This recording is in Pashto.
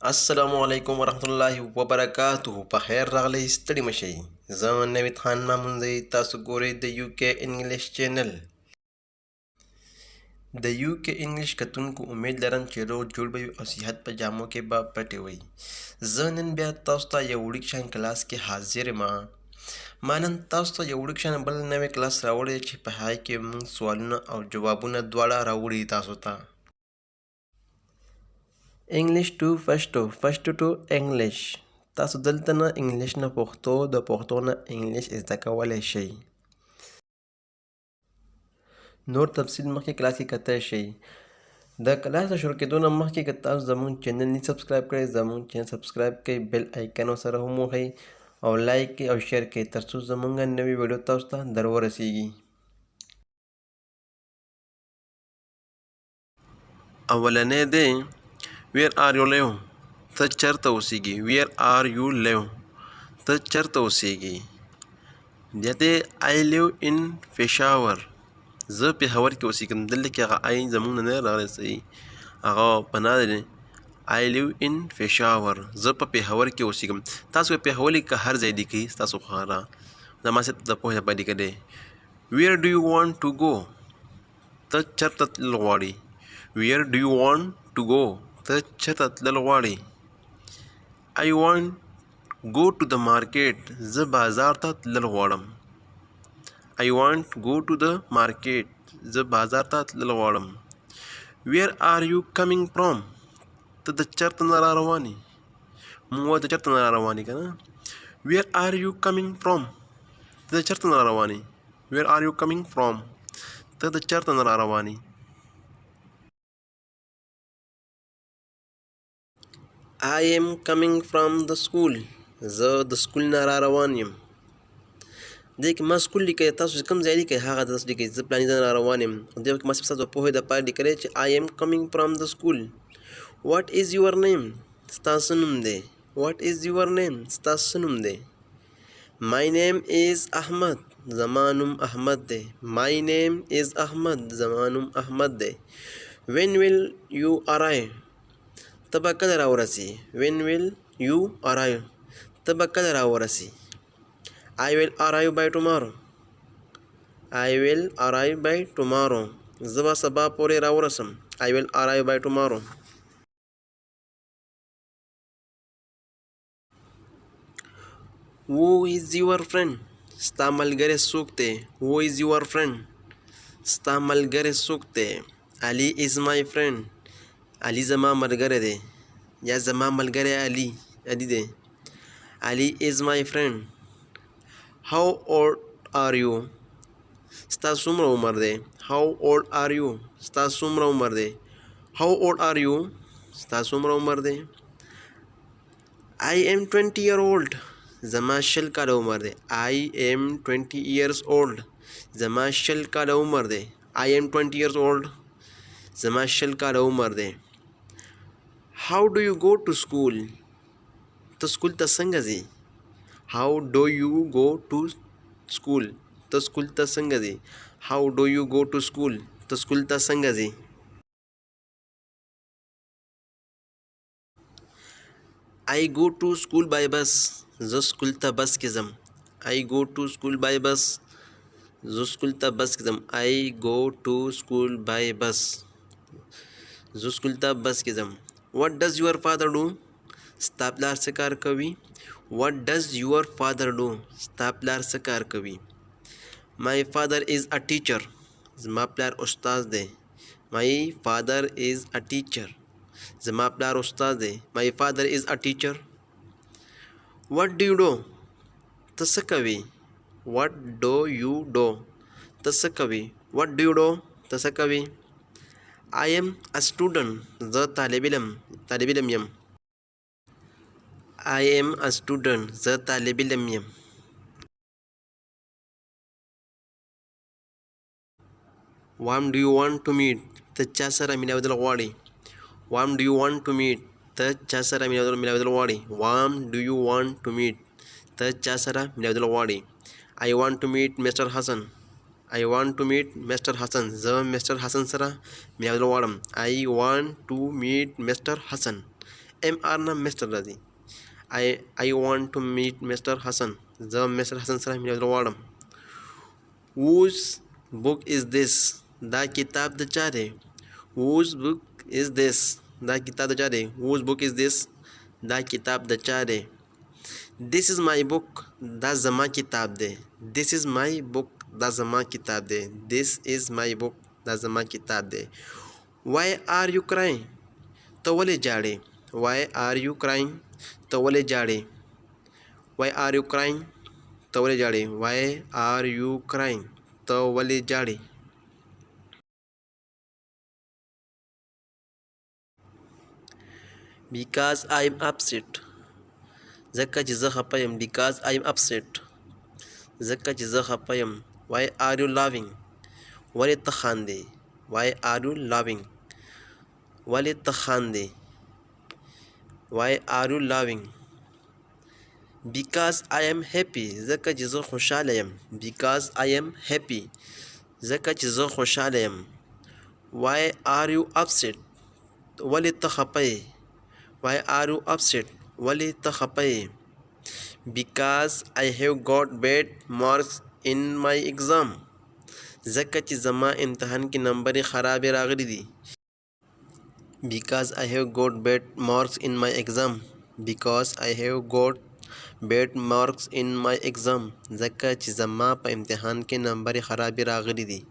Assalamualaikum warahmatullahi wabarakatuh. په خیر راغلی ستړي مشئ. زه نوید خان مامونځی تاسو ګورئ د UK انګلیش چینل. د UK انګلیش کتونکو امید لرم چې روغ جوړ به وي او صحت په جامو کې به پټې وئ. زه نن بیا تاسو ته یو وړوکی شان کلاس کې حاضر یم. ما نن تاسو ته یو وړوکی شان بل نوی کلاس راوړی چې په هغې کې موږ سوالونه او جوابونه دواړه راوړي تاسو ته. English to pashto to English. تاسو دلته نه انګلیش نه پښتو د پښتو نه انګلیش زده کولی شئ. نور تفصیل مخکې کلاس کې کتلی شئ. د کلاس د شروع کېدو نه مخکې که تاسو زموږ چینل نه سبسکرایب کړئ زموږ چینل سبسکرایب کړئ، بیل آیکن ورسره هم ووهئ او لایک کړئ او شیر کړئ تر څو زموږ نوې ویډیو تاسو ته در ورسیږي. اولنی دی Where are you live؟ ته چېرته اوسېږي. Where are you live؟ ته چېرته اوسېږي. بیا دی I live in Peshawar. زه پېښور کې اوسېږم. دلته کې هغه I زموږ نه دی راغلی صحیح، هغه پناه دی I live in Peshawar. زه په پېښور کې اوسېږم. تاسو په پېښور کې هر ځای لیکئ ستاسو خوښه. زما صرف د پوهې لپاره لیکلی. Where do you want to go؟ ته چېرته تلل غواړې. Where do you want to go؟ ته چېرته تلل غواړې. I want go to the market. زه بازار ته تلل غواړم. I want go to the market. زه بازار ته تلل غواړم. Where are you coming from؟ ته د چېرته نه را روانې. موږ وایو د چېرته نه را روانې که نه. Where are you coming from؟ ته د چېرته نه را روانې. Where are you coming from؟ ته د چېرته نه را روانې. I am coming from the school. زه د سکول نه را روان یم. دې کې ما سکول لیکئ، تاسو چې کوم ځای لیکئ هغه تاسو لیکئ. زه فلاني ځای نه را روان یم. دې کې ما صرف ستاسو د پوهې دپاره لیکلی چې I am coming from the school. What is your name؟ ستا څه نوم دی. What is your name؟ ستا څه نوم دی. My name is Ahmad. زما نوم احمد دی. My name is Ahmad. زما نوم احمد دی. When will you arrive؟ ته به کله را ورسې. When will you arrive؟ ته به کله را ورسې. I will arrive by tomorrow. I will arrive by tomorrow. زه به سبا پورې را ورسم. I will arrive by tomorrow. Who is your friend؟ ستا ملګری څوک دی. Who is your friend؟ ستا ملګری څوک دی. Ali is my friend. علي زما ملګری دی یا زما ملګری علي دی. Ali is my friend. How old are you؟ ستا څومره عمر دی. How old are you؟ ستا څومره عمر دی. How old are you؟ ستا څومره عمر دی. I am 20 years old. زما 20 کاله عمر دی. I am 20 years old. زما 20 کاله عمر دی. I am 20 years old. زما 20 کاله عمر دی. How do you go to school؟ ته سکول ته څنګه ځې. How do you go to school؟ ته سکول ته څنګه ځې. How do you go to school؟ ته سکول ته څنګه ځې. I go to school by bus. زه سکول ته بس کې ځم. I go to school by bus. زه سکول ته بس کې ځم. I go to school by bus. زه سکول ته بس کې ځم. What does your father do؟ ستا پلار څه کار کوي. What does your father do؟ ستا پلار څه کار کوي. My father is a teacher. زما پلار استاد دی. My father is a teacher. زما پلار استاد دی. My father is a teacher. What do you do؟ ته څه کوي. What do you do؟ ته څه کوي. What do you do؟ ته څه کوي. I am a student. زه طالب علم یم. I am a student. زه طالب علم یم. Whom do you want to meet؟ ته چا سره ملاودل غواړې. Whom do you want to meet؟ ته چا سره ملاودل غواړې. Whom do you want to meet؟ ته چا سره ملاودل غواړې. I want to meet Mr. Hassan. I want to meet Mr. Hassan. زه Mr. Hassan سره ملاودل غواړم. I want to meet Mr. Hassan. MR نه مستر راځي. I want to meet Mr. Hassan. زه مستر حسن سره ملیدل غواړم. Whose book is this? دا کتاب د چا دی؟ Whose book is this? دا کتاب د چا دی؟ Whose book is this? دا کتاب د چا دی؟ This is my book. دا زما کتاب دی. This is my book. دا زما کتاب دی. This is my book. دا زما کتاب دی. Why are you crying? ته ولې جاړې؟ Why are you crying? ته ولې جاړې؟ Why are you crying? ته ولې جاړې؟ Why are you crying? ته ولې جاړې؟ Because I am upset. ځکه چې زه خفه یم. Because I am upset. ځکه چې زه خفه یم. Why are you laughing? ولې ته خاندې؟ Why are you laughing? ولې ته خاندې؟ Why are you laughing? Because I am happy. ځکه چې زه خوشحاله یم. Because I am happy. ځکه چې زه خوشحاله یم. Why are you upset? ولې ته خفه یې؟ Why are you upset? ولې ته خفه یې؟ Because I have got bad marks in my exam. ځکه چې زما امتحان کې نمبرې خرابې راغلي دي. Because I have got bad marks in my exam. Because I have got bad marks in my exam. ځکه چې زما په امتحان کې نمبرې خرابې راغلي دي.